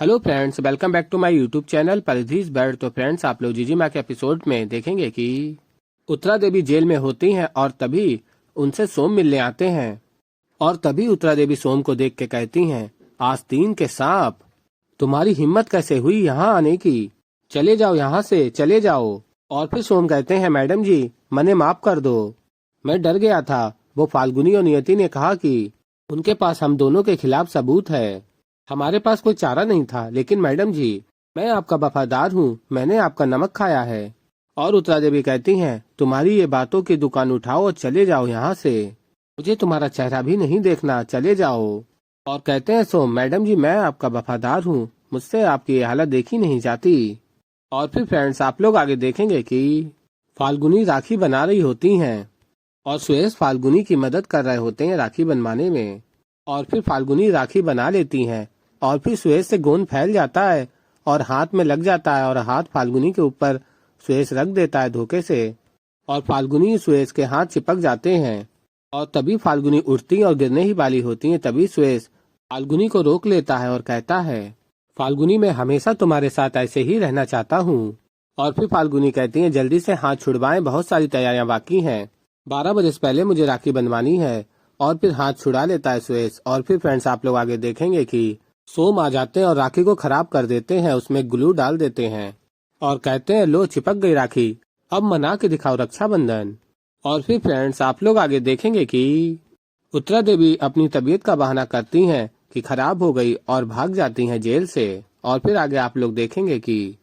Hello friends, welcome back to my YouTube channel परिधीज बेड। तो फ्रेंड्स, आप लोग जीजी माँ के एपिसोड में देखेंगे कि उत्तरा देवी जेल में होती हैं और तभी उनसे सोम मिलने आते हैं। और तभी उत्तरा देवी सोम को देख के कहती हैं, आस्तीन के सांप, तुम्हारी हिम्मत कैसे हुई यहाँ आने की? चले जाओ यहाँ से, चले जाओ। और फिर सोम कहते हैं, मैडम जी मने माफ कर दो, मैं डर गया था। वो फाल्गुनी और नियति ने कहा कि उनके पास हम दोनों के खिलाफ सबूत है। हमारे पास कोई चारा नहीं था, लेकिन मैडम जी मैं आपका वफादार हूँ, मैंने आपका नमक खाया है। और उत्तरा देवी कहती हैं, तुम्हारी ये बातों की दुकान उठाओ और चले जाओ यहाँ से, मुझे तुम्हारा चेहरा भी नहीं देखना, चले जाओ। और कहते हैं सोम, मैडम जी मैं आपका वफादार हूँ, मुझसे आपकी ये हालत देखी नहीं जाती। और फिर फ्रेंड्स, आप लोग आगे देखेंगे कि फाल्गुनी राखी बना रही होती हैं और सुरेश फाल्गुनी की मदद कर रहे होते हैं राखी बनवाने में। और फिर फाल्गुनी राखी बना लेती हैं और फिर सुरेश से गोंद फैल जाता है और हाथ में लग जाता है और हाथ फाल्गुनी के ऊपर सुरेश रख देता है धोखे से और फाल्गुनी सुरेश के हाथ चिपक जाते हैं। और तभी फाल्गुनी उठती और गिरने ही वाली होती है, तभी सुरेश फाल्गुनी को रोक लेता है और कहता है, फाल्गुनी मैं हमेशा तुम्हारे साथ ऐसे ही रहना चाहता हूँ। और फिर फाल्गुनी कहती है, जल्दी से हाथ छुड़वाएं, बहुत सारी तैयारियां बाकी हैं, 12 बजे से पहले मुझे राखी बनवानी है। और फिर हाथ छुड़ा लेता है सुरेश। और फिर फ्रेंड्स, आप लोग आगे देखेंगे कि सोम आ जाते हैं और राखी को खराब कर देते हैं, उसमें ग्लू डाल देते हैं और कहते हैं, लो चिपक गई राखी, अब मना के दिखाओ रक्षाबंधन। और फिर फ्रेंड्स, आप लोग आगे देखेंगे कि उत्तरा देवी अपनी तबीयत का बहाना करती हैं कि खराब हो गई और भाग जाती हैं जेल से। और फिर आगे आप लोग देखेंगे कि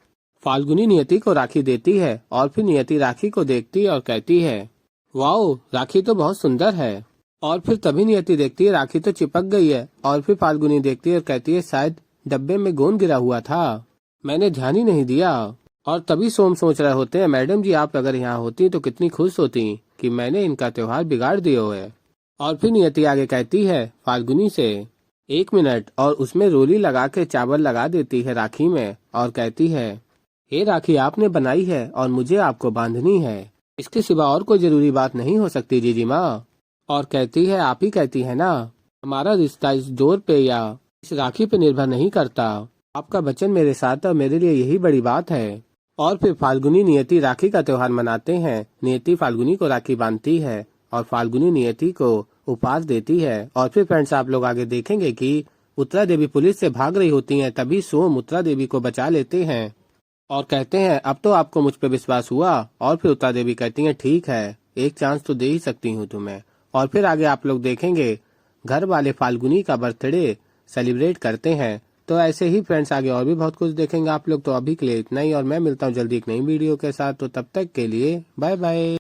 फाल्गुनी नियति को राखी देती है और फिर नियति राखी को देखती है और कहती है, वाओ राखी तो बहुत सुंदर है। और फिर तभी नियति देखती है राखी तो चिपक गई है। और फिर फाल्गुनी देखती है और कहती है, शायद डब्बे में गोंद गिरा हुआ था, मैंने ध्यान ही नहीं दिया। और तभी सोम सोच रहे होते हैं, मैडम जी आप अगर यहाँ होती तो कितनी खुश होती कि मैंने इनका त्योहार बिगाड़ दिया है। और फिर नियति आगे कहती है फाल्गुनी से, 1 मिनट, और उसमें रोली लगा के चावल लगा देती है राखी में और कहती है, ये राखी आपने बनाई है और मुझे आपको बांधनी है, इसके सिवा और कोई जरूरी बात नहीं हो सकती जीजी माँ। और कहती है, आप ही कहती है ना, हमारा रिश्ता इस डोर पे या इस राखी पे निर्भर नहीं करता, आपका वचन मेरे साथ और मेरे लिए यही बड़ी बात है। और फिर फाल्गुनी नियति राखी का त्योहार मनाते हैं। नियति फाल्गुनी को राखी बांधती है और फाल्गुनी नियति को उपहार देती है। और फिर फ्रेंड्स, आप लोग आगे देखेंगे कि उत्तरा देवी पुलिस से भाग रही होती हैं, तभी सोम उत्तरा देवी को बचा लेते हैं और कहते हैं, अब तो आपको मुझ पर विश्वास हुआ। और फिर उत्तरा देवी कहती हैं, ठीक है, एक चांस तो दे ही सकती हूँ तुम्हें। और फिर आगे आप लोग देखेंगे घर वाले फाल्गुनी का बर्थडे सेलिब्रेट करते हैं। तो ऐसे ही फ्रेंड्स, आगे और भी बहुत कुछ देखेंगे आप लोग। तो अभी के लिए इतना ही और मैं मिलता हूँ जल्दी एक नई वीडियो के साथ। तो तब तक के लिए बाय बाय।